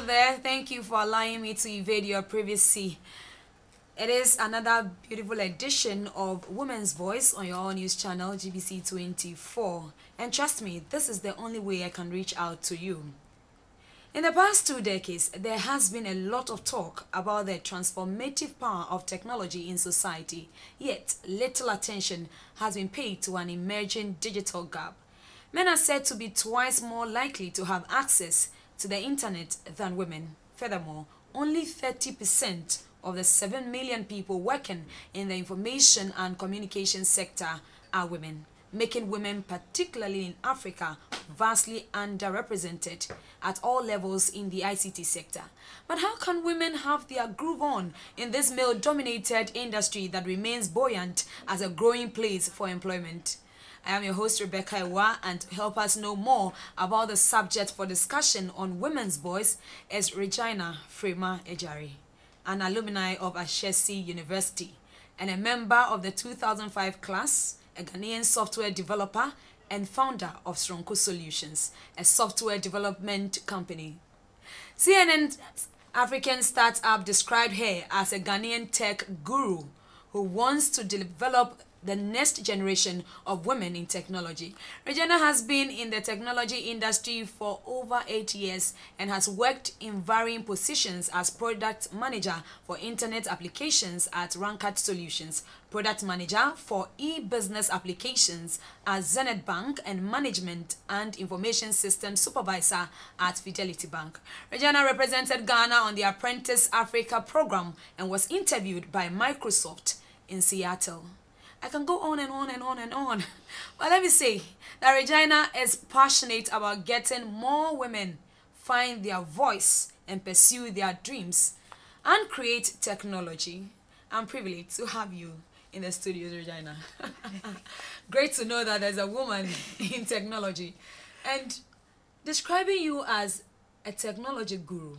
there. Thank you for allowing me to evade your privacy. It is another beautiful edition of Women's Voice on your own news channel, GBC 24. And trust me, this is the only way I can reach out to you. In the past 2 decades, there has been a lot of talk about the transformative power of technology in society, yet little attention has been paid to an emerging digital gap. Men are said to be twice more likely to have access to the internet than women. Furthermore, only 30% of the 7 million people working in the information and communication sector are women, making women, particularly in Africa, vastly underrepresented at all levels in the ICT sector. But how can women have their groove on in this male-dominated industry that remains buoyant as a growing place for employment? I am your host, Rebekah Awuah, and to help us know more about the subject for discussion on Women's Voice is Regina Fremah Agyare, an alumni of Ashesi University and a member of the 2005 class, a Ghanaian software developer and founder of Soronko Solutions, a software development company. CNN African startup described her as a Ghanaian tech guru who wants to develop the next generation of women in technology. Regina has been in the technology industry for over 8 years and has worked in varying positions as product manager for internet applications at Rancard Solutions, product manager for Ebusiness Applications at Zenith Bank, and management and information system supervisor at Fidelity Bank. Regina represented Ghana on the Apprentice Africa program and was interviewed by Microsoft in Seattle. I can go on and on and on and on. But let me say that Regina is passionate about getting more women find their voice and pursue their dreams and create technology. I'm privileged to have you in the studios, Regina. Great to know that there's a woman in technology. And describing you as a technology guru,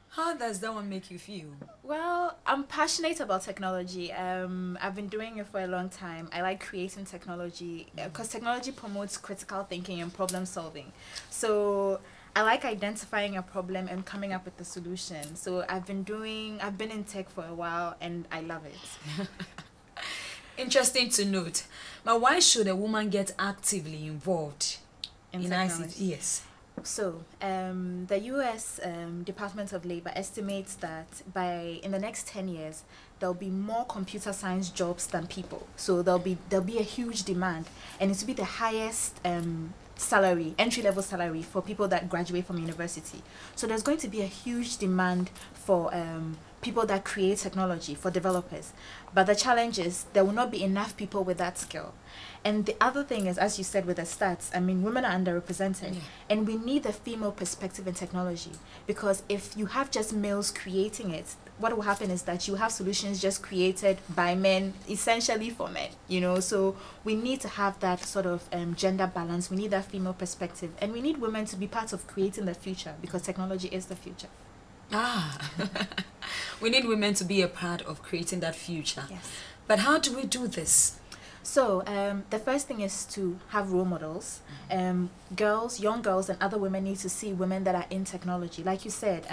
how does that one make you feel? Well, I'm passionate about technology. I've been doing it for a long time. I like creating technology because technology promotes critical thinking and problem solving. So I like identifying a problem and coming up with a solution. So I've been in tech for a while and I love it. Interesting to note. But why should a woman get actively involved in technology? ICT? Yes. So, the U.S. Department of Labor estimates that in the next 10 years, there'll be more computer science jobs than people. So there'll be a huge demand, and it will be the highest entry-level salary for people that graduate from university. So there's going to be a huge demand for people that create technology, for developers. But the challenge is there will not be enough people with that skill. And the other thing is, as you said with the stats, I mean, women are underrepresented. Yeah. And we need a female perspective in technology. Because if you have just males creating it, what will happen is that you have solutions just created by men, essentially for men, you know. So we need to have that sort of gender balance. We need that female perspective. And we need women to be part of creating the future, because technology is the future. We need women to be a part of creating that future. Yes. But how do we do this? So the first thing is to have role models. Young girls and other women need to see women that are in technology. Like you said,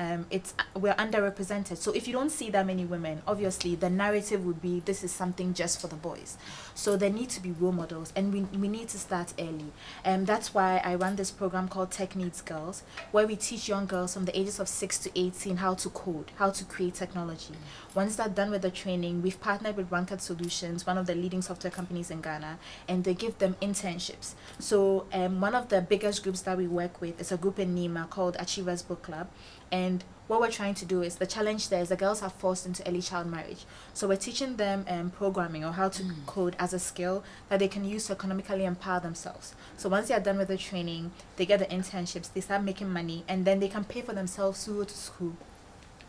we're underrepresented. So if you don't see that many women, obviously the narrative would be this is something just for the boys. So there need to be role models, and we need to start early. That's why I run this program called Tech Needs Girls, where we teach young girls from the ages of 6 to 18 how to code, how to create technology. Once they're done with the training, we've partnered with Rancard Solutions, one of the leading software companies in Ghana, and they give them internships. So one of the biggest groups that we work with is a group in Nima called Achievers Book Club, and what we're trying to do is, the challenge there is the girls are forced into early child marriage. So we're teaching them programming or how to code as a skill that they can use to economically empower themselves. So once they are done with the training, they get the internships, they start making money, and then they can pay for themselves to go to school.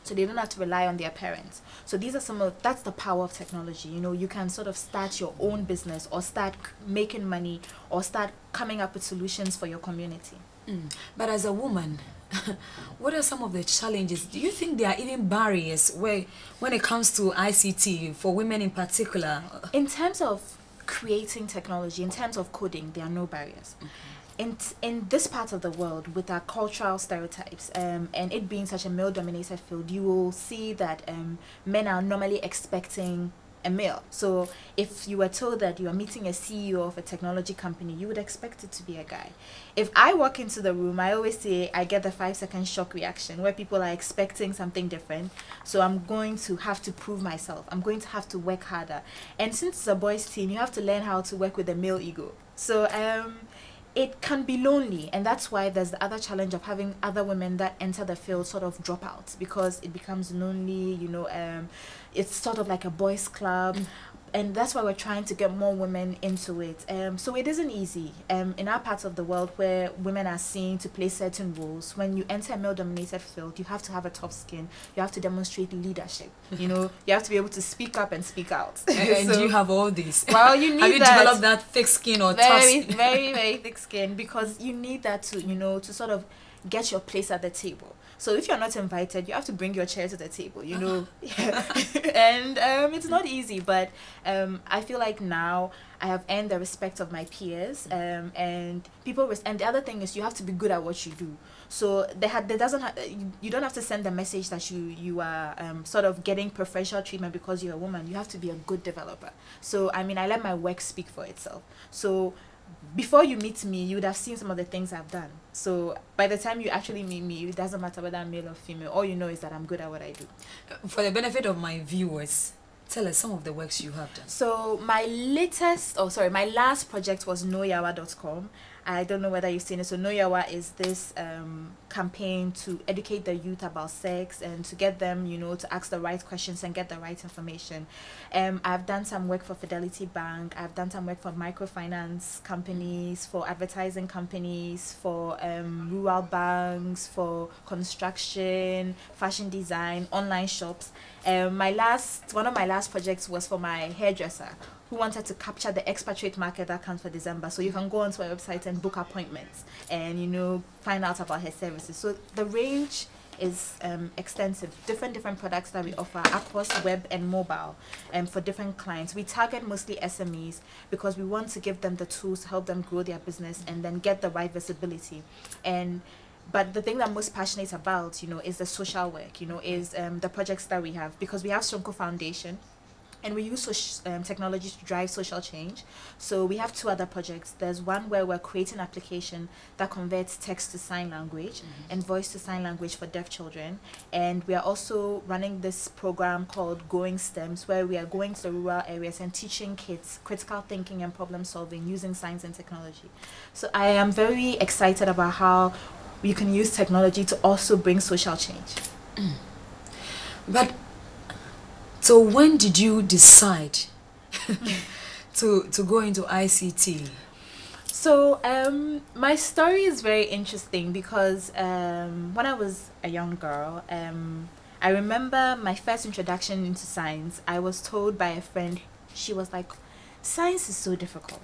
So they don't have to rely on their parents. So these are that's the power of technology. You know, you can sort of start your own business or start making money or start coming up with solutions for your community. But as a woman, what are some of the challenges? Do you think there are even barriers when it comes to ICT for women in particular? In terms of creating technology, in terms of coding, there are no barriers. in this part of the world, with our cultural stereotypes, and it being such a male-dominated field, you will see that men are normally expecting a male. So if you were told that you are meeting a CEO of a technology company, you would expect it to be a guy. If I walk into the room, I always say I get the 5-second shock reaction where people are expecting something different. So I'm going to have to prove myself. I'm going to have to work harder. And since it's a boys' team, you have to learn how to work with the male ego. So it can be lonely, and that's why there's the other challenge of having other women that enter the field sort of drop out, because it becomes lonely, it's sort of like a boys club. And that's why we're trying to get more women into it. So it isn't easy. In our parts of the world where women are seen to play certain roles, when you enter a male-dominated field, you have to have a tough skin. You have to demonstrate leadership. You have to be able to speak up and speak out. And so, you have all these. Well, you need have you that. developed that thick skin or tough skin? Very, very thick skin, because you need that to, to sort of get your place at the table. So if you're not invited, you have to bring your chair to the table, and it's not easy, but I feel like now I have earned the respect of my peers, and people. And the other thing is, you have to be good at what you do. So you don't have to send the message that you are sort of getting preferential treatment because you're a woman. You have to be a good developer. So I let my work speak for itself. So before you meet me, you would have seen some of the things I've done. So by the time you actually meet me, it doesn't matter whether I'm male or female. All you know is that I'm good at what I do. For the benefit of my viewers, tell us some of the works you have done. So my last project was noyawa.com. I don't know whether you've seen it. So Noyawa is this campaign to educate the youth about sex and to get them, to ask the right questions and get the right information. I've done some work for Fidelity Bank. I've done some work for microfinance companies, for advertising companies, for rural banks, for construction, fashion design, online shops. One of my last projects was for my hairdresser, who wanted to capture the expatriate market that comes for December. So you can go onto our website and book appointments and, find out about her services. So the range is extensive, different products that we offer across web and mobile for different clients. We target mostly SMEs because we want to give them the tools to help them grow their business and then get the right visibility. But the thing that I'm most passionate about, is the social work, is the projects that we have, because we have Soronko Foundation, and we use technology to drive social change. So we have 2 other projects. There's one where we're creating an application that converts text to sign language and voice to sign language for deaf children. And we are also running this program called Going STEMs, where we are going to the rural areas and teaching kids critical thinking and problem solving using science and technology. So I am very excited about how you can use technology to also bring social change. But so when did you decide to go into ICT? So my story is very interesting because when I was a young girl, I remember my first introduction into science. I was told by a friend, she was like, science is so difficult.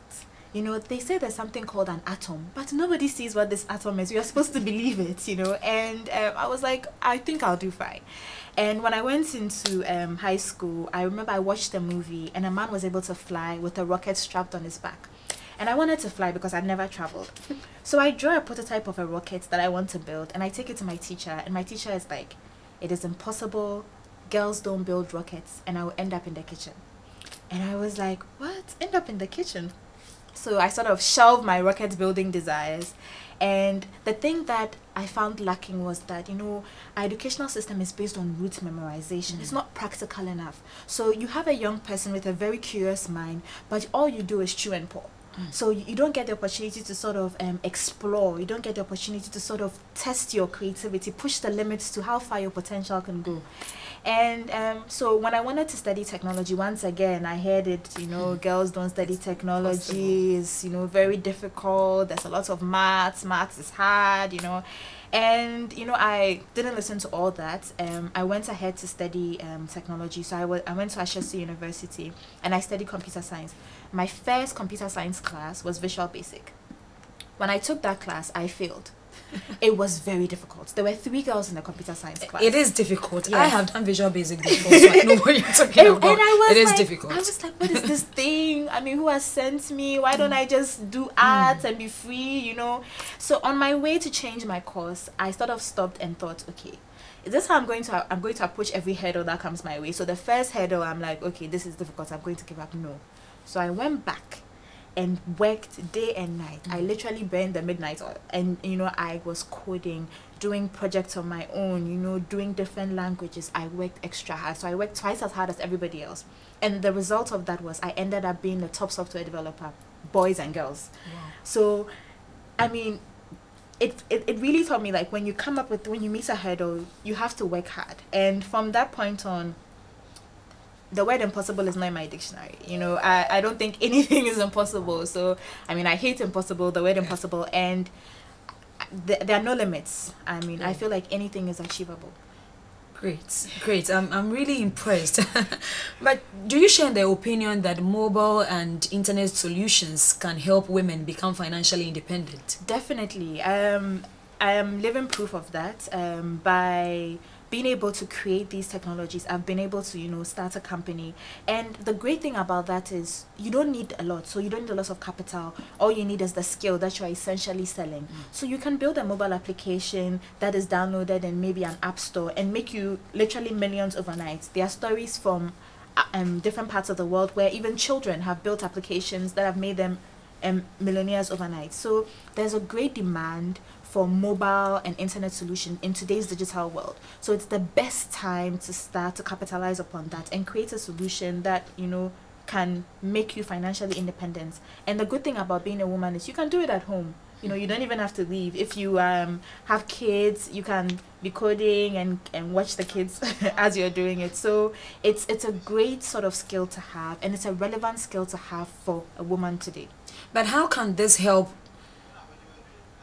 They say there's something called an atom, but nobody sees what this atom is. We are supposed to believe it, and I was like, I think I'll do fine. And when I went into high school, I remember I watched a movie and a man was able to fly with a rocket strapped on his back. And I wanted to fly because I'd never traveled. So I draw a prototype of a rocket that I want to build, and I take it to my teacher, and my teacher is like, it is impossible, girls don't build rockets, and I will end up in the kitchen. And I was like, what? End up in the kitchen? So I sort of shelved my rocket building desires. And the thing that I found lacking was that, our educational system is based on rote memorization. It's not practical enough. So you have a young person with a very curious mind, but all you do is chew and pour. So you don't get the opportunity to sort of explore. You don't get the opportunity to sort of test your creativity, push the limits to how far your potential can go. And so when I wanted to study technology, once again, I heard it, girls don't study technology, it's, very difficult. There's a lot of maths is hard, And, I didn't listen to all that. I went ahead to study technology. So I went to Ashesi University and I studied computer science. My first computer science class was Visual Basic. When I took that class, I failed. It was very difficult. There were 3 girls in the computer science class. It is difficult. Yes. I have done Visual Basic before, so I know what you're talking about. And I was it is like, difficult. I was like, what is this thing? I mean, who has sent me? Why don't I just do arts and be free, you know? So on my way to change my course, I sort of stopped and thought, okay, is this how I'm going to approach every hurdle that comes my way? So the first hurdle, I'm like, okay, this is difficult. I'm going to give up. No. So I went back and worked day and night. I literally burned the midnight oil, and you know, I was coding, doing projects on my own, you know, doing different languages. I worked extra hard, so I worked twice as hard as everybody else, and the result of that was I ended up being the top software developer, boys and girls. Wow. So I mean, it really taught me, like, when you meet a hurdle, you have to work hard. And from that point on, the word impossible is not in my dictionary. You know, I don't think anything is impossible. So, I mean, I hate impossible, the word impossible, and there are no limits. I mean, I feel like anything is achievable. Great. I'm really impressed. But do you share the opinion that mobile and internet solutions can help women become financially independent? Definitely. I am living proof of that. By being able to create these technologies, I've been able to, you know, start a company. And the great thing about that is you don't need a lot. So you don't need a lot of capital. All you need is the skill that you're essentially selling. So you can build a mobile application that is downloaded in maybe an app store and make you literally millions overnight. There are stories from different parts of the world where even children have built applications that have made them millionaires overnight. So there's a great demand for mobile and internet solution in today's digital world. So it's the best time to start to capitalize upon that and create a solution that, you know, can make you financially independent. And the good thing about being a woman is you can do it at home. You know, you don't even have to leave. If you have kids, you can be coding and watch the kids as you're doing it. So it's a great sort of skill to have, and it's a relevant skill to have for a woman today. But how can this help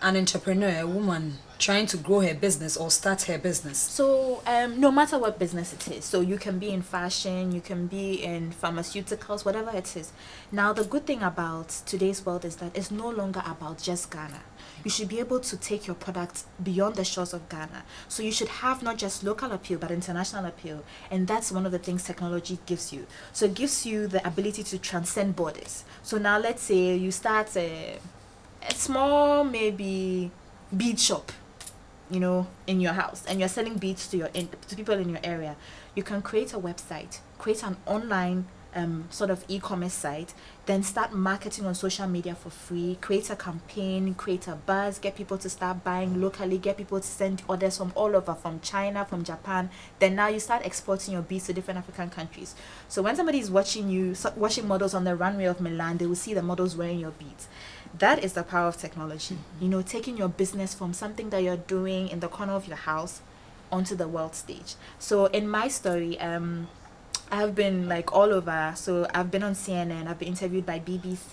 an entrepreneur, a woman trying to grow her business or start her business? So no matter what business it is, so you can be in fashion, you can be in pharmaceuticals, whatever it is. Now the good thing about today's world is that it's no longer about just Ghana. You should be able to take your products beyond the shores of Ghana. So you should have not just local appeal but international appeal, and that's one of the things technology gives you. So it gives you the ability to transcend borders. So now let's say you start a small, maybe, bead shop, you know, in your house, and you're selling beads to people in your area. You can create a website, create an online sort of e-commerce site, then start marketing on social media for free, create a campaign, create a buzz, get people to start buying locally, get people to send orders from all over, from China, from Japan. Then now you start exporting your beads to different African countries. So when somebody is watching you, watching models on the runway of Milan, they will see the models wearing your beads. That is the power of technology. You know, taking your business from something that you're doing in the corner of your house onto the world stage. So in my story, I've been like all over. So I've been on CNN. I've been interviewed by BBC.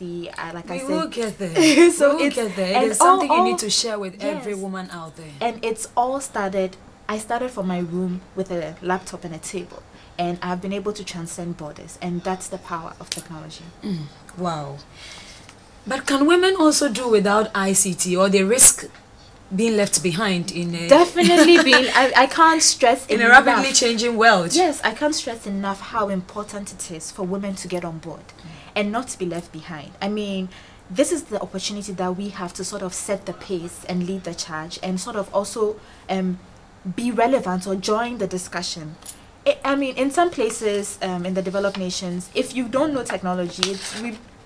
We will get there. So we'll get there. It is something you need to share with every woman out there. And it's all started. I started from my room with a laptop and a table, and I've been able to transcend borders. And that's the power of technology. Wow. But can women also do without ICT, or they risk being left behind in a definitely being I can't stress in a rapidly changing world? Yes, I can't stress enough how important it is for women to get on board and not to be left behind. I mean, this is the opportunity that we have to sort of set the pace and lead the charge, and sort of also be relevant or join the discussion. I mean, in some places in the developed nations, if you don't know technology, it's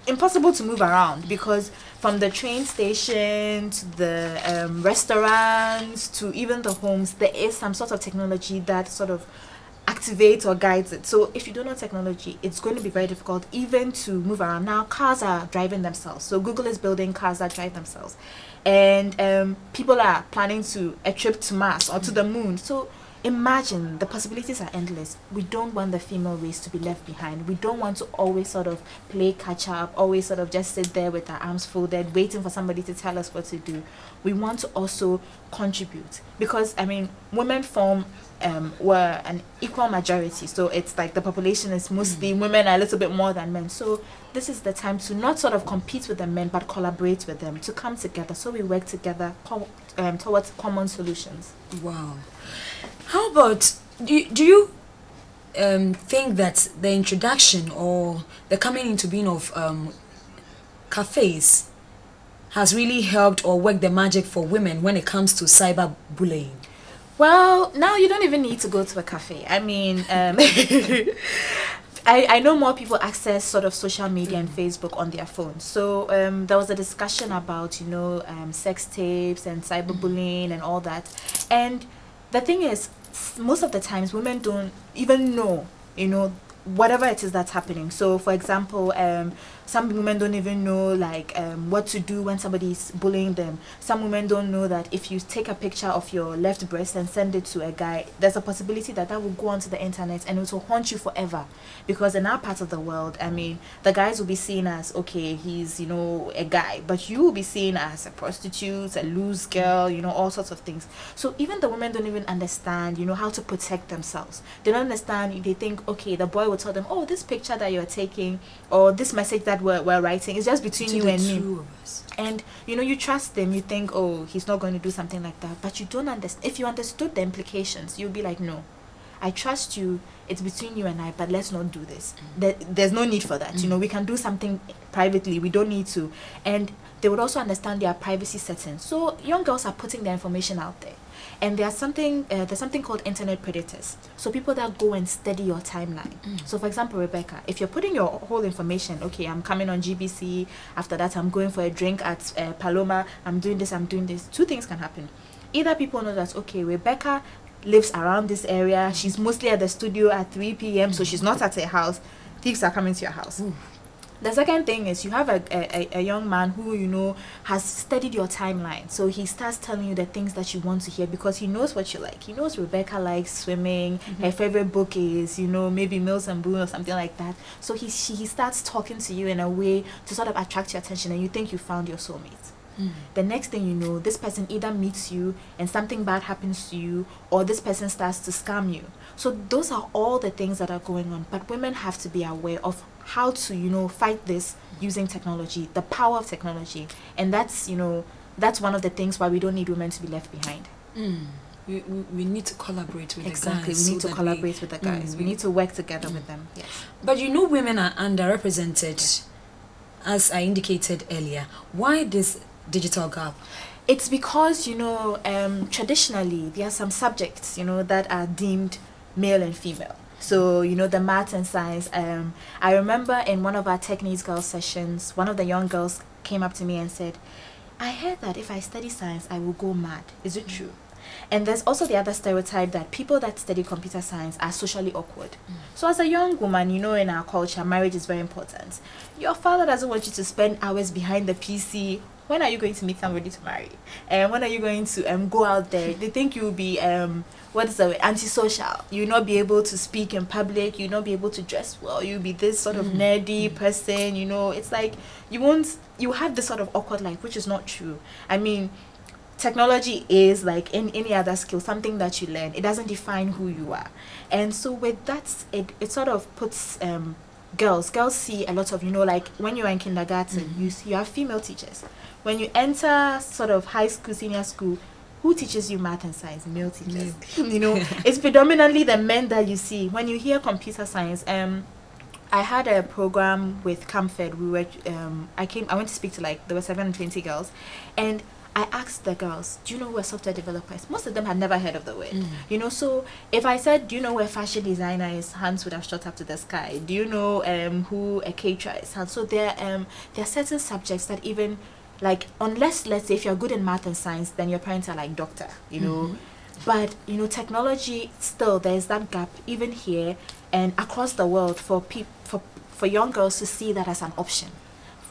impossible to move around, because from the train station to the restaurants to even the homes, there is some sort of technology that sort of activates or guides it. So if you don't know technology, it's going to be very difficult even to move around. Now cars are driving themselves, so Google is building cars that drive themselves, and people are planning a trip to Mars or to the moon. So imagine, the possibilities are endless. We don't want the female race to be left behind. We don't want to always sort of play catch up, always sort of just sit there with our arms folded, waiting for somebody to tell us what to do. We want to also contribute, because I mean, women form were an equal majority, so it's like the population is mostly women, a little bit more than men. So this is the time to not sort of compete with the men, but collaborate with them, to come together, so we work together towards common solutions. Wow. How about, do you think that the introduction or the coming into being of cafes has really helped or worked the magic for women when it comes to cyberbullying? Well, now you don't even need to go to a cafe. I mean, I know more people access sort of social media and Facebook on their phones. So there was a discussion about, you know, sex tapes and cyberbullying and all that. And the thing is, most of the times women don't even know, you know, whatever it is that's happening. So for example, some women don't even know like what to do when somebody is bullying them. Some women don't know that if you take a picture of your left breast and send it to a guy, there's a possibility that that will go onto the internet and it will haunt you forever. Because in our part of the world, I mean, the guys will be seen as, okay, he's, you know, a guy, but you will be seen as a prostitute, a loose girl, you know, all sorts of things. So even the women don't even understand, you know, how to protect themselves. They don't understand. They think, okay, the boy will tell them, oh, this picture that you're taking or this message that we're writing is just between you and me. And you know, you trust them, you think, oh, he's not going to do something like that, but you don't understand. If you understood the implications, you'll be like, no, I trust you, it's between you and I, but let's not do this. There's no need for that. You know, we can do something privately, we don't need to. And they would also understand their privacy settings. So young girls are putting their information out there. And there's something called internet predators. So people that go and study your timeline. So for example, Rebecca, if you're putting your whole information, okay, I'm coming on GBC, after that I'm going for a drink at Paloma, I'm doing this, two things can happen. Either people know that, okay, Rebecca lives around this area, she's mostly at the studio at 3 p.m, so she's not at her house, thieves are coming to your house. The second thing is you have a young man who, you know, has studied your timeline. So he starts telling you the things that you want to hear because he knows what you like. He knows Rebecca likes swimming. Her favorite book is, you know, maybe Mills and Boone or something like that. So he starts talking to you in a way to sort of attract your attention, and you think you found your soulmate. The next thing you know, this person either meets you and something bad happens to you, or this person starts to scam you. So those are all the things that are going on. But women have to be aware of how to, you know, fight this using technology, the power of technology. And that's, you know, that's one of the things why we don't need women to be left behind. We need to collaborate with the guys. Exactly, we need to collaborate with the guys. We need to work together with them. Yes. But you know, women are underrepresented, as I indicated earlier. Why this digital gap? It's because, you know, traditionally there are some subjects, you know, that are deemed male and female. So, you know, the maths and science. I remember in one of our Tech Needs Girls sessions, one of the young girls came up to me and said, I heard that if I study science, I will go mad. Is it true? And there's also the other stereotype that people that study computer science are socially awkward. So as a young woman, you know, in our culture, marriage is very important. Your father doesn't want you to spend hours behind the PC. When are you going to meet somebody to marry? And when are you going to go out there? They think you'll be antisocial. You'll not be able to speak in public. You'll not be able to dress well. You'll be this sort of nerdy person. You know, it's like you have this sort of awkward life, which is not true. I mean, technology is like in any other skill, something that you learn. It doesn't define who you are. And so with that, it sort of puts girls see a lot of, you know, like when you're in kindergarten, you have female teachers. When you enter sort of high school, senior school, who teaches you math and science? Male teachers. You know, it's predominantly the men that you see. When you hear computer science, I had a program with Camfed. We were I went to speak to, like, there were 720 girls, and I asked the girls, do you know who a software developer is? Most of them had never heard of the word. You know, so if I said, do you know where a fashion designer is? Hands would have shot up to the sky. Do you know who a caterer is? And so there are certain subjects that even, like, unless, let's say, if you're good in math and science, then your parents are like doctor, you know. But, you know, technology, still, there's that gap even here and across the world for young girls to see that as an option.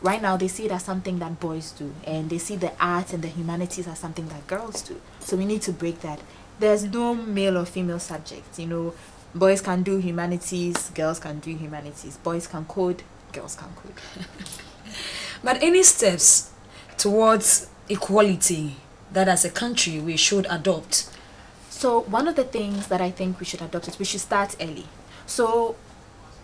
Right now, they see it as something that boys do, and they see the arts and the humanities as something that girls do. So we need to break that. there's no male or female subject. You know, boys can do humanities, girls can do humanities. Boys can code, girls can code. But any steps towards equality that as a country we should adopt? So one of the things that I think we should adopt is we should start early. So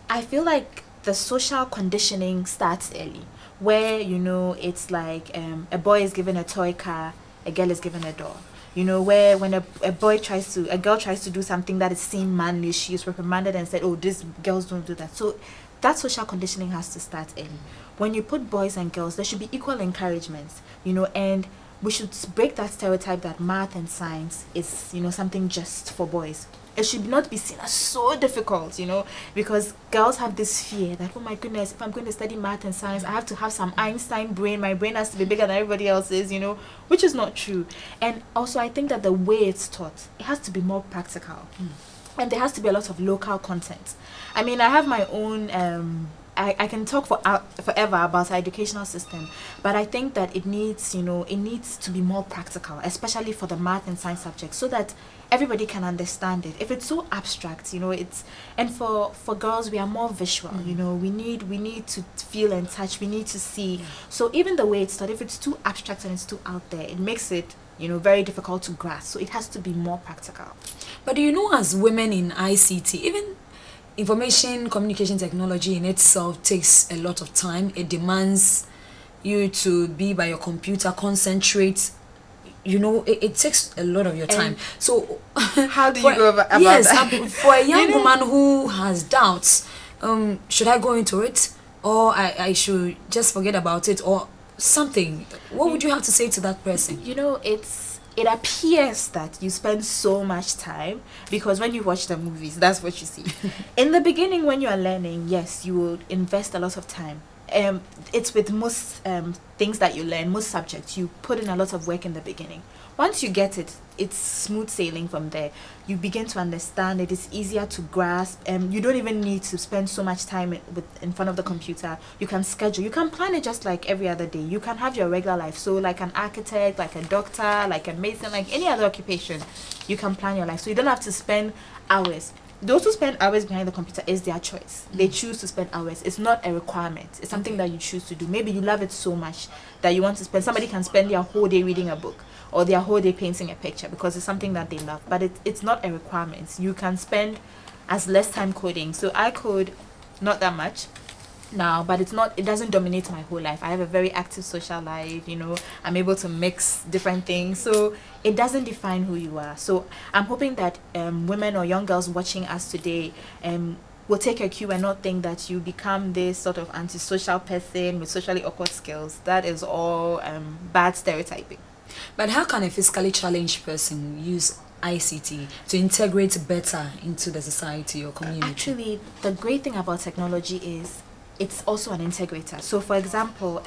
I feel like the social conditioning starts early, where, you know, it's like a boy is given a toy car, a girl is given a doll. You know, where when a girl tries to do something that is seen manly, she is reprimanded and said, oh, these girls don't do that. So that social conditioning has to start early. When you put boys and girls, there should be equal encouragement, you know, and we should break that stereotype that math and science is, you know, something just for boys. It should not be seen as so difficult, you know, because girls have this fear that, oh my goodness, if I'm going to study math and science, I have to have some Einstein brain. My brain has to be bigger than everybody else's, you know, which is not true. And also, I think that the way it's taught, it has to be more practical. And there has to be a lot of local content. I mean, I have my own I can talk forever about our educational system, but I think that it needs, you know, it needs to be more practical, especially for the math and science subjects, so that everybody can understand it. If it's so abstract, you know, and for girls, we are more visual, you know, we need to feel and touch, we need to see. So even the way it's taught, if it's too abstract and it's too out there, it makes it, you know, very difficult to grasp. So it has to be more practical. But do you know, as women in ICT, even information communication technology in itself takes a lot of time. It demands you to be by your computer, concentrate. You know, it takes a lot of your time. So how do you go about yes, that? For a young woman who has doubts, should I go into it, or I should just forget about it, or something? What would you have to say to that person? You know, it appears that you spend so much time, because when you watch the movies, that's what you see. In the beginning, when you are learning, yes, you will invest a lot of time. It's with most things that you learn, most subjects, you put in a lot of work in the beginning. Once you get it, it's smooth sailing from there. You begin to understand it. It's easier to grasp. You don't even need to spend so much time in front of the computer. You can schedule. You can plan it just like every other day. You can have your regular life. So like an architect, like a doctor, like a mason, like any other occupation, you can plan your life. So you don't have to spend hours. Those who spend hours behind the computer is their choice. They choose to spend hours. It's not a requirement. It's something that you choose to do. Maybe you love it so much that you want to spend. Somebody can spend their whole day reading a book, or their whole day painting a picture, because it's something that they love. But it's not a requirement. You can spend as less time coding. So I code not that much now, but it doesn't dominate my whole life. I have a very active social life, you know. I'm able to mix different things, so it doesn't define who you are. So I'm hoping that women or young girls watching us today will take a cue and not think that you become this sort of antisocial person with socially awkward skills. That is all bad stereotyping. But how can a physically challenged person use ICT to integrate better into the society or community? Actually, the great thing about technology is it's also an integrator. So for example,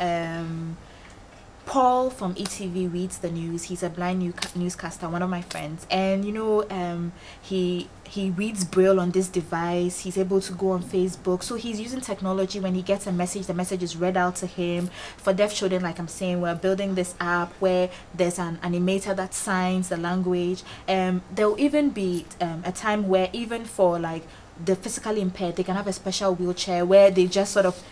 Paul from ETV reads the news. He's a blind newscaster, one of my friends, and you know, he reads Braille on this device. He's able to go on Facebook, so he's using technology. When he gets a message, the message is read out to him. For deaf children, like I'm saying, we're building this app where there's an animator that signs the language. There'll even be a time where even for like the physically impaired, they can have a special wheelchair where they just sort of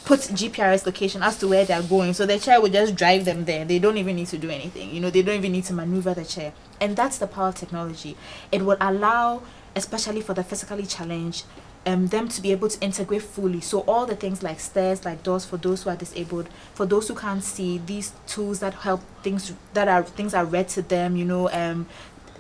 put GPRS location as to where they're going, so the chair will just drive them there. They don't even need to do anything, you know. They don't even need to maneuver the chair. And that's the power of technology. It will allow, especially for the physically challenged, them to be able to integrate fully. So all the things like stairs, like doors for those who are disabled, for those who can't see, these tools that help things are read to them, you know.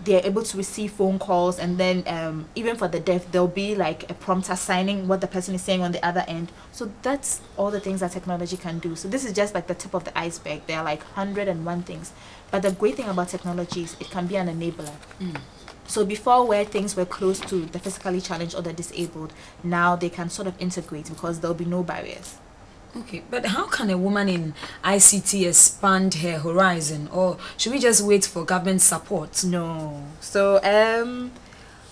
They're able to receive phone calls, and then even for the deaf, there'll be like a prompter signing what the person is saying on the other end. So that's all the things that technology can do. So this is just like the tip of the iceberg. There are like 101 things, but the great thing about technology is it can be an enabler. So before, where things were close to the physically challenged or the disabled, now they can sort of integrate because there'll be no barriers. Okay, but how can a woman in ICT expand her horizon, or should we just wait for government support? No. So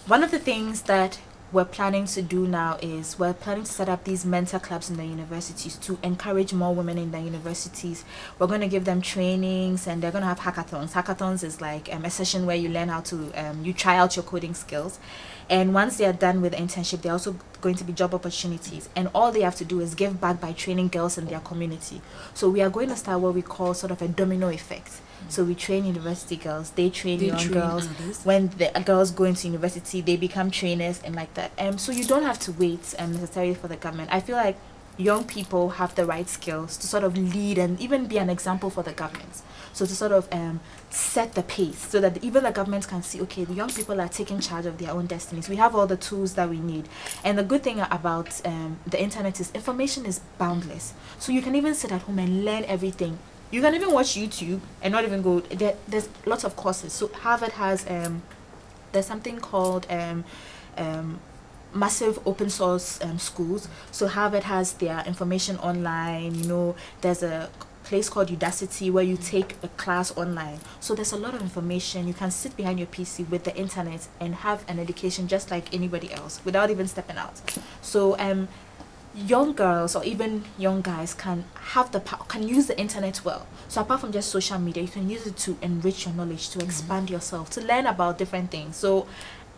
one of the things that we're planning to do now is we're planning to set up these mentor clubs in the universities to encourage more women in the universities. We're going to give them trainings, and they're going to have hackathons. Hackathons is like a session where you learn how to you try out your coding skills, and once they are done with the internship, they're also going to be job opportunities, and all they have to do is give back by training girls in their community. So we are going to start what we call sort of a domino effect. So we train university girls, they train young girls. Others. When the girls go into university, they become trainers and like that. So you don't have to wait necessarily for the government. I feel like young people have the right skills to sort of lead and even be an example for the government. So to sort of set the pace so that even the government can see, okay, the young people are taking charge of their own destinies. We have all the tools that we need. And the good thing about the internet is information is boundless. So you can even sit at home and learn everything. You can even watch YouTube and not even go. There's lots of courses. So Harvard has there's something called massive open source schools. So Harvard has their information online. You know, there's a place called Udacity where you take a class online. So there's a lot of information. You can sit behind your PC with the internet and have an education just like anybody else without even stepping out. So young girls or even young guys can have the power, can use the internet well. So apart from just social media, you can use it to enrich your knowledge, to expand yourself, to learn about different things. So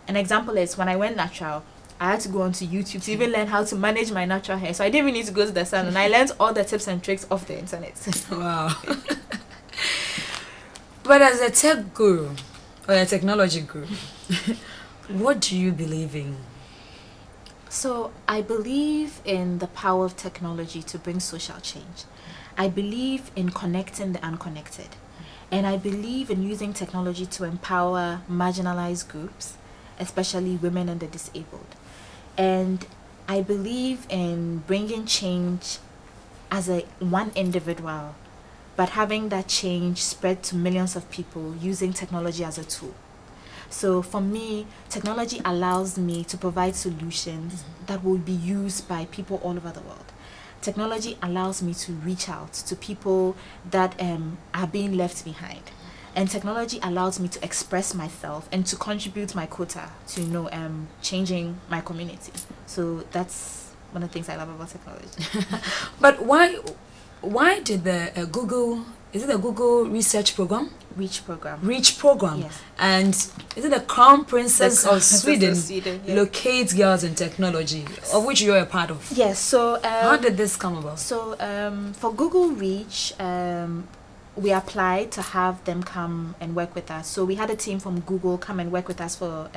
an example is when I went natural, I had to go onto YouTube to even learn how to manage my natural hair. So I didn't even need to go to the salon. I learned all the tips and tricks off the internet. Wow. But as a tech guru or a technology guru, what do you believe in? So I believe in the power of technology to bring social change. I believe in connecting the unconnected. And I believe in using technology to empower marginalized groups, especially women and the disabled. And I believe in bringing change as one individual, but having that change spread to millions of people using technology as a tool. So for me, technology allows me to provide solutions that will be used by people all over the world. Technology allows me to reach out to people that are being left behind. And technology allows me to express myself and to contribute my quota to, changing my community. So that's one of the things I love about technology. But why did the Google, is it the Google Research Program? Reach program. Reach program. Yes. And is it the Crown Princess of Sweden, yeah. locates girls in technology, of which you're a part of? Yes. So how did this come about? So for Google Reach, we applied to have them come and work with us. So we had a team from Google come and work with us for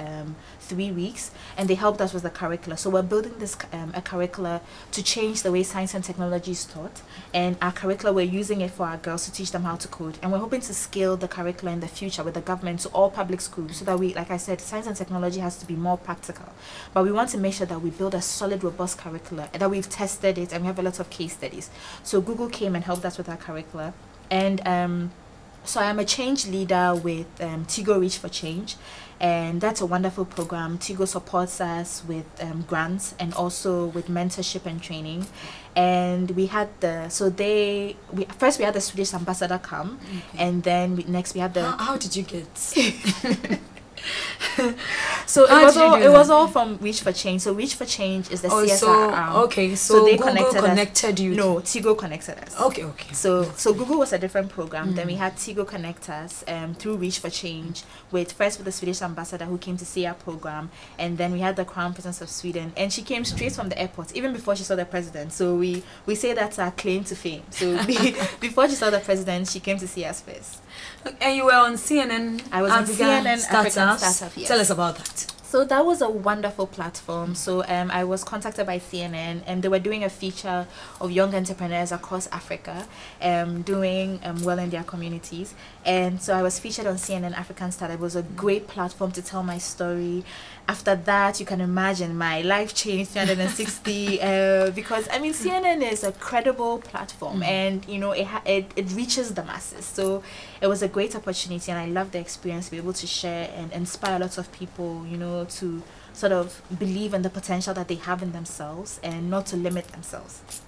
3 weeks, and they helped us with the curricula. So we're building this a curricula to change the way science and technology is taught. And our curricula, we're using it for our girls to teach them how to code. And we're hoping to scale the curricula in the future with the government to all public schools, so that we, like I said, science and technology has to be more practical. But we want to make sure that we build a solid, robust curricula, and that we've tested it, and we have a lot of case studies. So Google came and helped us with our curricula. And so I'm a change leader with Tigo Reach for Change, and that's a wonderful program. Tigo supports us with grants and also with mentorship and training. And we had first we had the Swedish ambassador come, and then next we had the. How did you get? So it was all from Reach for Change. So Reach for Change is the CSR arm. So they Google connected you. No, Tigo connected us. Okay. So Google was a different program. Then we had Tigo connect us through Reach for Change with the Swedish ambassador who came to see our program, and then we had the Crown Princess of Sweden, and she came straight from the airport even before she saw the president. So we say that's our claim to fame. So before she saw the president, she came to see us first. And you were on CNN. I was on CNN African Startup. Yes. Tell us about that. So that was a wonderful platform. So I was contacted by CNN, and they were doing a feature of young entrepreneurs across Africa doing well in their communities. And so I was featured on CNN African Startup. It was a great platform to tell my story. After that, you can imagine my life changed 360 because CNN is a credible platform, and it reaches the masses. So it was a great opportunity, and I love the experience to be able to share and inspire lots of people, to sort of believe in the potential that they have in themselves and not to limit themselves.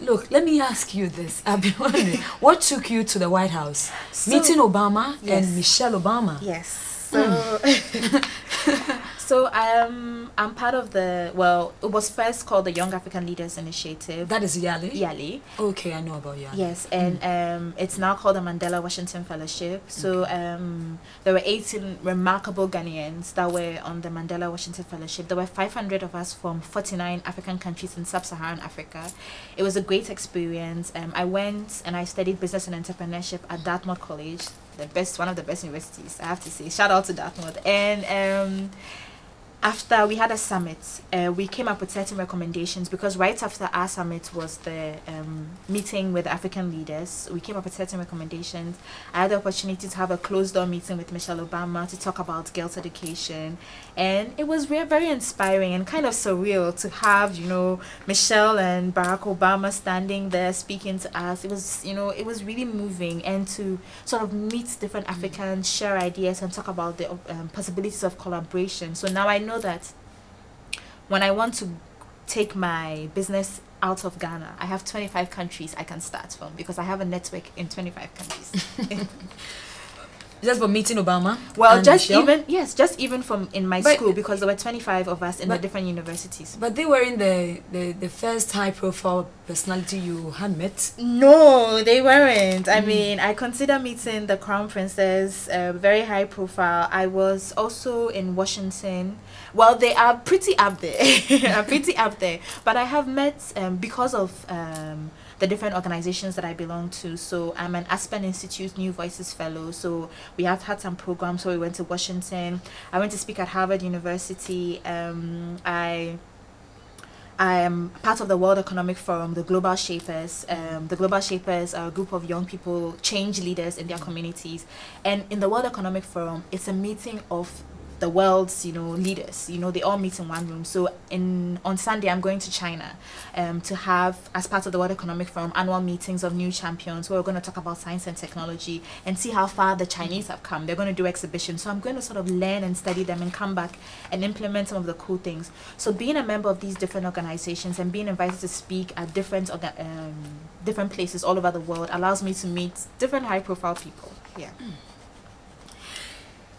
Look, let me ask you this. I've been wondering, what took you to the White House? Meeting Obama and Michelle Obama. Yes. So, so I'm part of the, well, it was first called the Young African Leaders Initiative. That is Yali? Yali. Okay, I know about Yali. Yes, and it's now called the Mandela Washington Fellowship. So there were 18 remarkable Ghanaians that were on the Mandela Washington Fellowship. There were 500 of us from 49 African countries in sub-Saharan Africa. It was a great experience. I went and I studied business and entrepreneurship at Dartmouth College, one of the best universities, I have to say. Shout out to Dartmouth. And after we had a summit, we came up with certain recommendations, because right after our summit was the meeting with the African leaders. We came up with certain recommendations. I had the opportunity to have a closed-door meeting with Michelle Obama to talk about girls' education, and it was very inspiring and kind of surreal to have, you know, Michelle and Barack Obama standing there speaking to us. It was, you know, it was really moving, and to sort of meet different Africans, share ideas, and talk about the possibilities of collaboration. So now I know that when I want to take my business out of Ghana, I have 25 countries I can start from, because I have a network in 25 countries. Just for meeting Obama? Well, just even from in my school, because there were 25 of us in the different universities. But they were in the first high-profile personality you had met? No, they weren't. I mean, I consider meeting the Crown Princess very high-profile. I was also in Washington. Well, they are pretty up there. But I have met, because of the different organizations that I belong to. So I'm an Aspen Institute New Voices Fellow. So we have had some programs. So we went to Washington. I went to speak at Harvard University. I am part of the World Economic Forum, the Global Shapers. The Global Shapers are a group of young people, change leaders in their communities. And in the World Economic Forum, it's a meeting of the world's, you know, leaders. You know, they all meet in one room. So on Sunday, I'm going to China to have, as part of the World Economic Forum, annual meetings of new champions, where we're going to talk about science and technology and see how far the Chinese have come. They're going to do exhibitions. So I'm going to sort of learn and study them and come back and implement some of the cool things. So being a member of these different organizations and being invited to speak at different places all over the world allows me to meet different high-profile people. Yeah.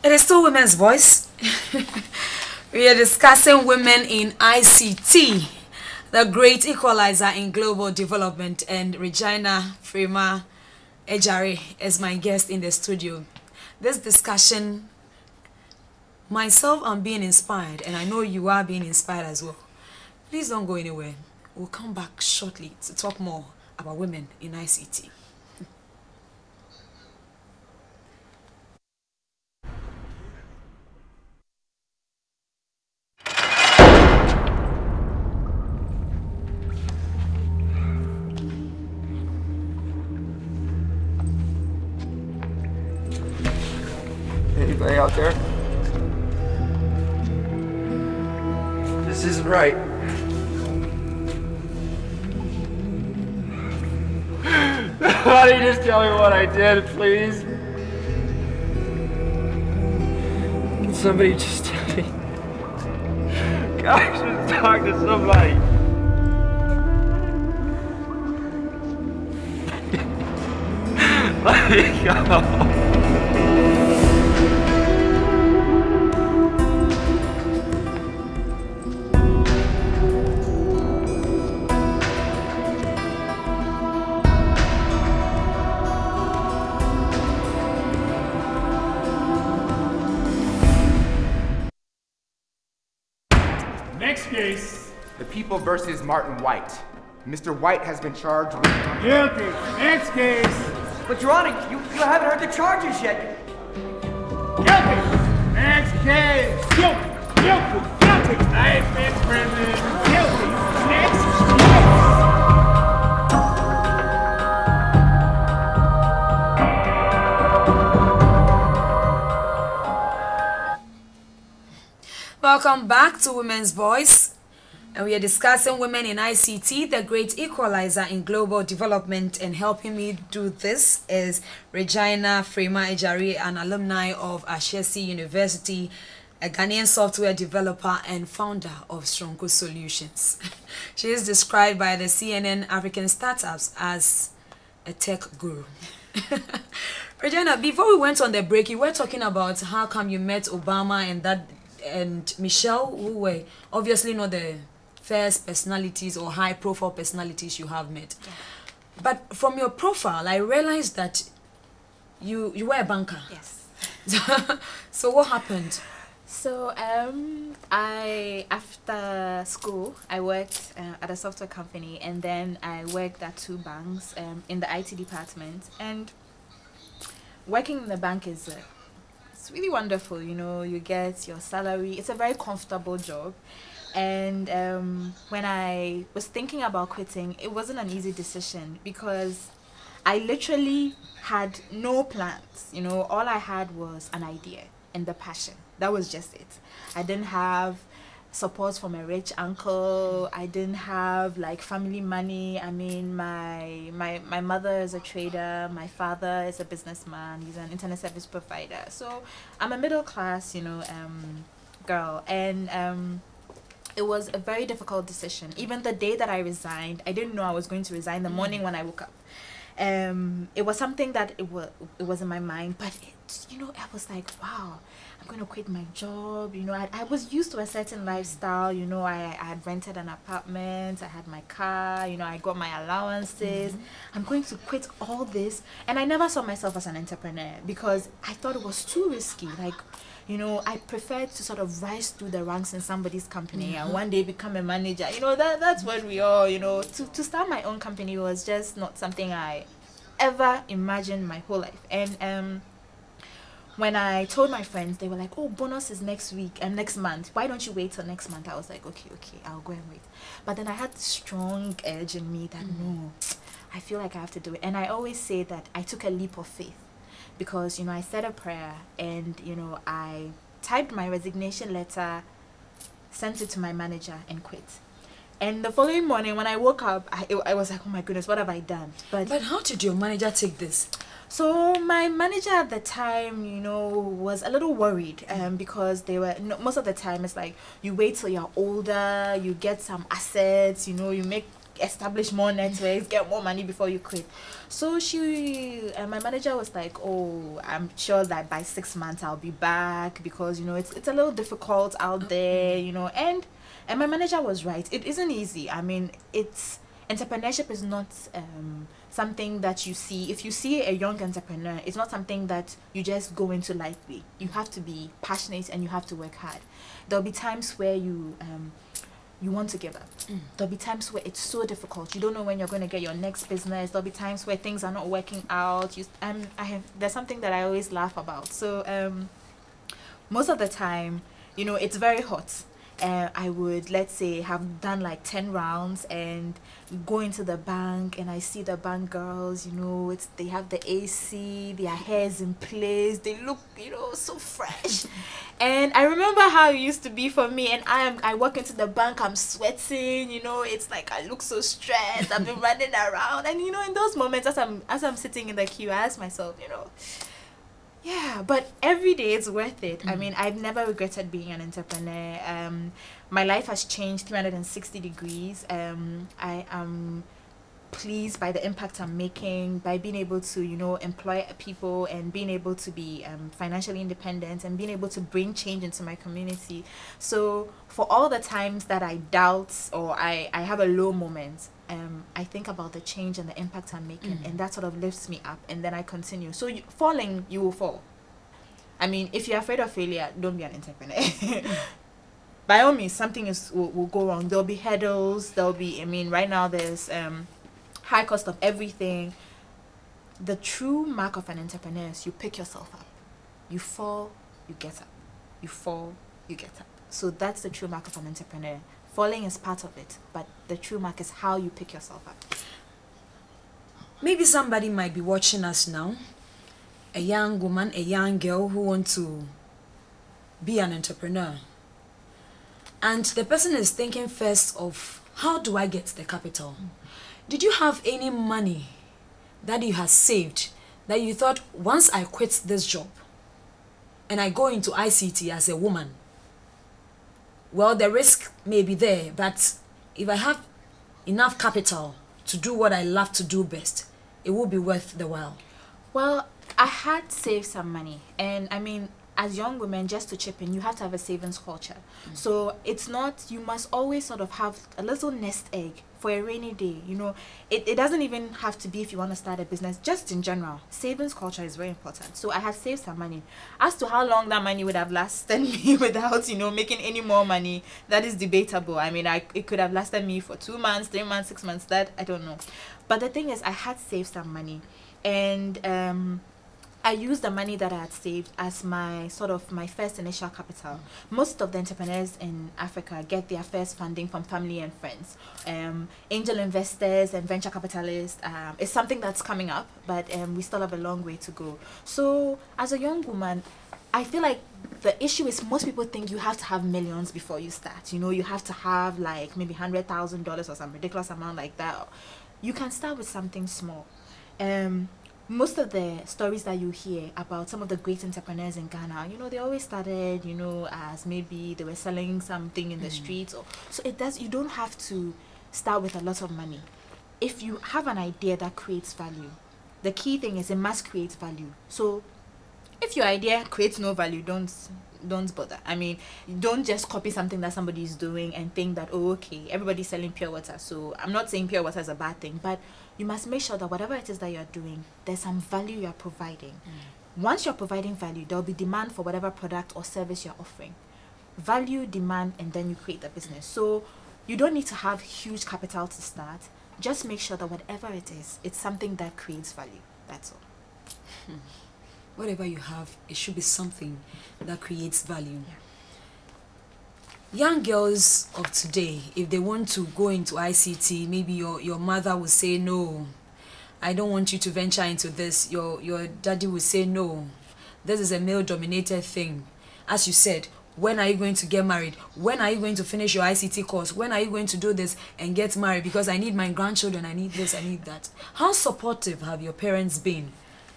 It is still Women's Voice. We are discussing women in ICT, the great equalizer in global development, and Regina Fremah Agyare is my guest in the studio. This discussion, myself, I'm being inspired, and I know you are being inspired as well. Please don't go anywhere. We'll come back shortly to talk more about women in ICT. Anybody out there? This isn't right. Why don't you just tell me what I did, please? Can somebody just tell me? God, I should talk to somebody. Let me go. Next case. The People versus Martin White. Mr. White has been charged with... Guilty. Next case. But Your Honor, you haven't heard the charges yet. Guilty. Next case. Guilty. Guilty. Guilty. Life in prison. Guilty. Next case. Welcome back to Women's Voice, and we are discussing women in ICT, the great equalizer in global development. And helping me do this is Regina Fremah Agyare, an alumni of Ashesi University, a Ghanaian software developer and founder of Soronko Solutions. She is described by the CNN African Startups as a tech guru. Regina, before we went on the break, you were talking about how come you met Obama and Michelle, who were obviously not the first personalities or high-profile personalities you have met. Yeah. But from your profile, I realized that you were a banker. Yes. So what happened? So after school, I worked at a software company, and then I worked at 2 banks in the IT department. And working in the bank it's really wonderful. You know, you get your salary. It's a very comfortable job. And when I was thinking about quitting, it wasn't an easy decision because I literally had no plans. You know, all I had was an idea and the passion. That was just it. I didn't have support from a rich uncle. I didn't have like family money. I mean, my mother is a trader. My father is a businessman. He's an internet service provider. So I'm a middle class, you know, girl. And it was a very difficult decision. Even the day that I resigned, I didn't know I was going to resign the morning when I woke up. It was something that it was in my mind, but you know, I was like, wow, I'm going to quit my job. You know, I was used to a certain lifestyle. You know, I had rented an apartment, I had my car, you know, I got my allowances. I'm going to quit all this. And I never saw myself as an entrepreneur because I thought it was too risky. Like, you know, I preferred to sort of rise through the ranks in somebody's company and one day become a manager. You know, that's what we all, you know, to start my own company was just not something I ever imagined my whole life. And when I told my friends, they were like, oh, bonus is next week and next month. Why don't you wait till next month? I was like, okay, I'll go and wait. But then I had this strong urge in me that no, I feel like I have to do it. And I always say that I took a leap of faith because, you know, I said a prayer and, you know, I typed my resignation letter, sent it to my manager and quit. And the following morning when I woke up, I was like, oh my goodness, what have I done? But how did your manager take this? So my manager at the time, you know, was a little worried because they were, most of the time it's like you wait till you're older, you get some assets, you know, you establish more networks, get more money before you quit. So my manager was like, oh, I'm sure that by 6 months I'll be back because, you know, it's a little difficult out there, you know, and my manager was right. It isn't easy. I mean, entrepreneurship is not something that you see. If you see a young entrepreneur, it's not something that you just go into lightly. You have to be passionate and you have to work hard. There'll be times where you want to give up. There'll be times where it's so difficult. You don't know when you're going to get your next business. There'll be times where things are not working out. There's something that I always laugh about. So most of the time, you know, it's very hot. I would, let's say, have done like 10 rounds and go into the bank and I see the bank girls, you know, they have the AC, their hair is in place, they look, you know, so fresh. And I remember how it used to be for me, and I walk into the bank, I'm sweating, you know, it's like I look so stressed, I've been running around, and you know, in those moments as I'm sitting in the queue, I ask myself, you know, yeah, but every day it's worth it. I mean, I've never regretted being an entrepreneur. My life has changed 360 degrees. I am pleased by the impact I'm making, by being able to, you know, employ people and being able to be financially independent and being able to bring change into my community. So for all the times that I doubt or I have a low moment, I think about the change and the impact I'm making, and that sort of lifts me up, and then I continue. So falling, you will fall. I mean, if you're afraid of failure, don't be an entrepreneur. By all means, something will go wrong. There'll be hurdles. There'll be, I mean, right now there's high cost of everything. The true mark of an entrepreneur is you pick yourself up. You fall, you get up. You fall, you get up. So that's the true mark of an entrepreneur. Falling is part of it, but the true mark is how you pick yourself up. Maybe somebody might be watching us now, a young woman, a young girl who wants to be an entrepreneur. And the person is thinking first of, how do I get the capital? Did you have any money that you have saved that you thought, once I quit this job and I go into ICT as a woman, well, the risk may be there, but if I have enough capital to do what I love to do best, it will be worth the while? Well, I had saved some money, and I mean, as young women, just to chip in, you have to have a savings culture. So it's not, you must always sort of have a little nest egg for a rainy day. You know, it doesn't even have to be if you want to start a business, just in general. Savings culture is very important. So I had saved some money. As to how long that money would have lasted me without, you know, making any more money, that is debatable. I mean, it could have lasted me for 2 months, 3 months, 6 months, that I don't know. But the thing is, I had saved some money, and I used the money that I had saved as my first initial capital. Most of the entrepreneurs in Africa get their first funding from family and friends. Angel investors and venture capitalists is something that's coming up, but we still have a long way to go. So as a young woman, I feel like the issue is most people think you have to have millions before you start. You know, you have to have like maybe $100,000 or some ridiculous amount like that. You can start with something small. Most of the stories that you hear about some of the great entrepreneurs in Ghana, you know, they always started, you know, as maybe they were selling something in the streets. You don't have to start with a lot of money. If you have an idea that creates value, the key thing is it must create value. So if your idea creates no value, don't bother. I mean, don't just copy something that somebody is doing and think that, oh, okay, everybody's selling pure water, so I'm not saying pure water is a bad thing, but you must make sure that whatever it is that you're doing, there's some value you're providing. Once you're providing value, there'll be demand for whatever product or service you're offering. Value, demand, and then you create the business. So you don't need to have huge capital to start. Just make sure that whatever it is, it's something that creates value. That's all. Whatever you have, it should be something that creates value. Young girls of today, if they want to go into ICT, maybe your mother will say, no, I don't want you to venture into this. Your daddy will say, no, this is a male-dominated thing. As you said, when are you going to get married? When are you going to finish your ICT course? When are you going to do this and get married? Because I need my grandchildren, I need this, I need that. How supportive have your parents been?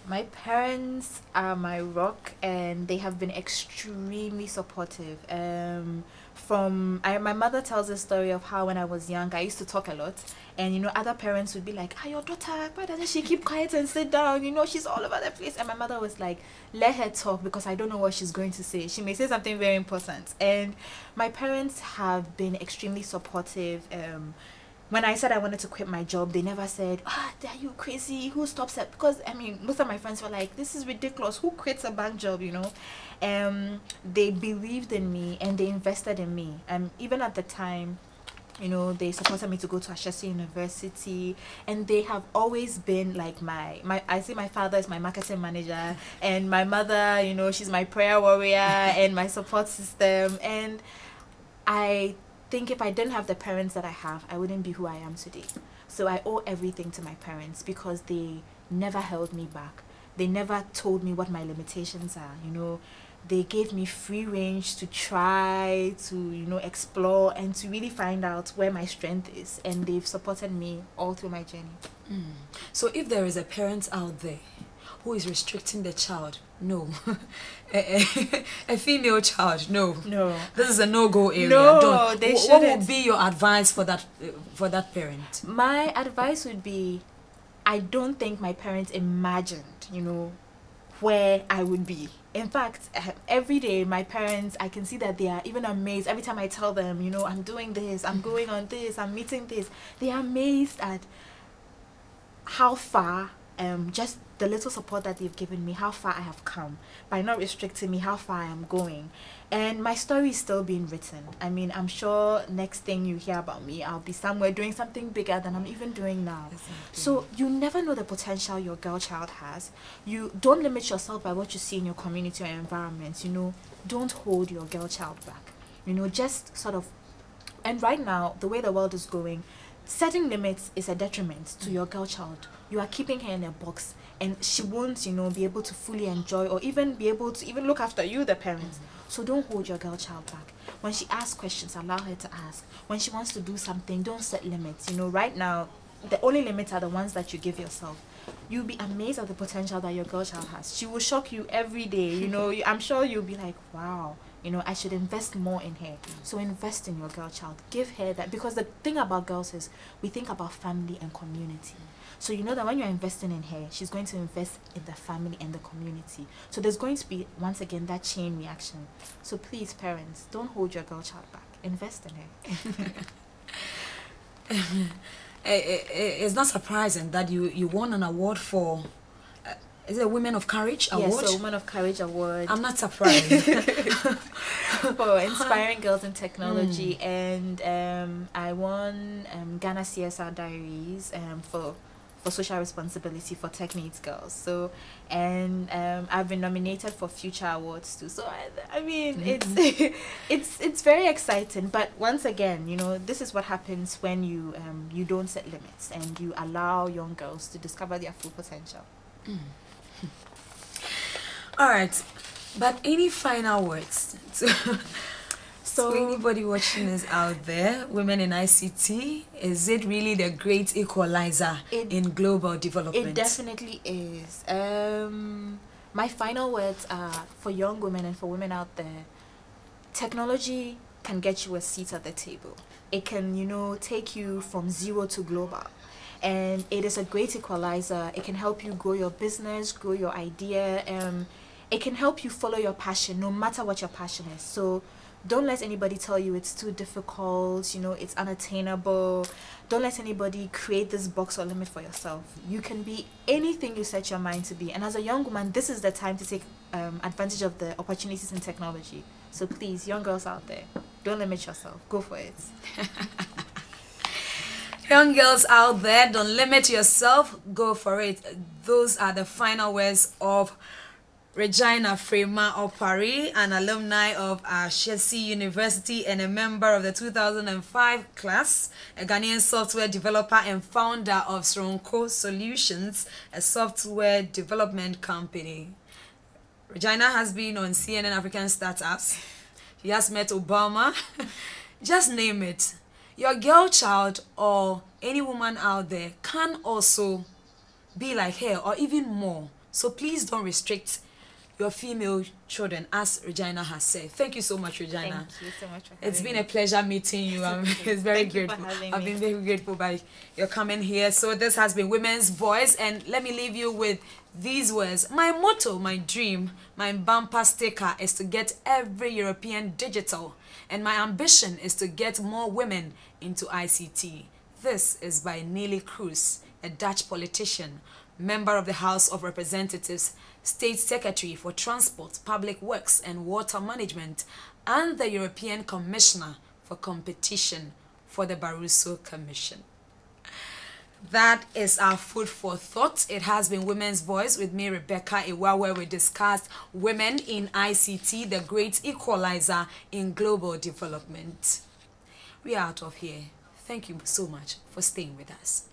My parents are my rock, and they have been extremely supportive. My mother tells a story of how when I was young, I used to talk a lot, and you know, other parents would be like, your daughter, why doesn't she keep quiet and sit down? You know, she's all over the place. And my mother was like, let her talk, because I don't know what she's going to say. She may say something very important. And my parents have been extremely supportive. When I said I wanted to quit my job, they never said, are you crazy? Who stops it? Because, I mean, most of my friends were like, this is ridiculous. Who quits a bank job, you know? They believed in me, and they invested in me. Even at the time, you know, they supported me to go to Ashesi University, and they have always been like I say my father is my marketing manager, and my mother, you know, she's my prayer warrior and my support system. And I think if I didn't have the parents that I have, I wouldn't be who I am today. So I owe everything to my parents, because they never held me back. They never told me what my limitations are, you know. They gave me free range to try to, you know, explore and to really find out where my strength is. And they've supported me all through my journey. So if there is a parent out there who is restricting the child, no. a female child, no. This is a no-go area. No, they shouldn't. What would be your advice for that parent? My advice would be, I don't think my parents imagined, you know, where I would be. In fact, every day my parents, I can see that they are even amazed every time I tell them, you know, I'm doing this, I'm going on this, I'm meeting this. They are amazed at how far, just the little support that they've given me, how far I have come by not restricting me, how far I am going. And my story is still being written. I mean, I'm sure next thing you hear about me, I'll be somewhere doing something bigger than I'm even doing now. Exactly. So you never know the potential your girl child has. You don't limit yourself by what you see in your community or environment. You know, don't hold your girl child back. You know, just sort of, and right now, the way the world is going, setting limits is a detriment to your girl child. You are keeping her in a box, and she won't, you know, be able to fully enjoy or even be able to even look after you, the parents. So don't hold your girl child back. When she asks questions, allow her to ask. When she wants to do something, don't set limits. You know, right now, the only limits are the ones that you give yourself. You'll be amazed at the potential that your girl child has. She will shock you every day. You know, I'm sure you'll be like, wow, you know, I should invest more in her. So invest in your girl child. Give her that, because the thing about girls is we think about family and community. So you know that when you're investing in her, she's going to invest in the family and the community. So there's going to be, once again, that chain reaction. So please, parents, don't hold your girl child back. Invest in her. It's not surprising that you won an award for, is it a Women of Courage award? Yes, a Women of Courage award. I'm not surprised. For inspiring girls in technology. And I won Ghana CSR Diaries for social responsibility for tech needs girls. So, and I've been nominated for future awards too. So I mean, it's very exciting. But once again, you know, this is what happens when you you don't set limits and you allow young girls to discover their full potential. All right, but any final words so anybody watching this out there, women in ICT, is it really the great equalizer in global development? It definitely is. My final words are for young women and for women out there: technology can get you a seat at the table. It can, you know, take you from zero to global. And it is a great equalizer. It can help you grow your business, grow your idea. It can help you follow your passion, no matter what your passion is. So don't let anybody tell you it's too difficult, you know, it's unattainable. Don't let anybody create this box or limit for yourself. You can be anything you set your mind to be. And as a young woman, this is the time to take advantage of the opportunities in technology. So please, young girls out there, don't limit yourself. Go for it. Young girls out there, don't limit yourself. Go for it. Those are the final words of Regina Fremah Agyare, an alumni of Ashesi University and a member of the 2005 class, a Ghanaian software developer and founder of Soronko Solutions, a software development company. Regina has been on CNN African Startups. She has met Obama. Just name it. Your girl child or any woman out there can also be like her or even more. So please don't restrict your female children, as Regina has said. Thank you so much, Regina. Thank you so much for It's having been a pleasure meeting you. It's very Thank you for grateful. having I've me. been very grateful by your coming here. So this has been Women's Voice, and let me leave you with these words. My motto, my dream, my bumper sticker is to get every European digital, and my ambition is to get more women into ICT. This is by Neelie Kroes, a Dutch politician, member of the House of Representatives, State Secretary for Transport, Public Works and Water Management, and the European Commissioner for Competition for the Barroso Commission. That is our food for thought. It has been Women's Voice with me, Rebekah Awuah, where we discussed women in ICT, the great equalizer in global development. We are out of here. Thank you so much for staying with us.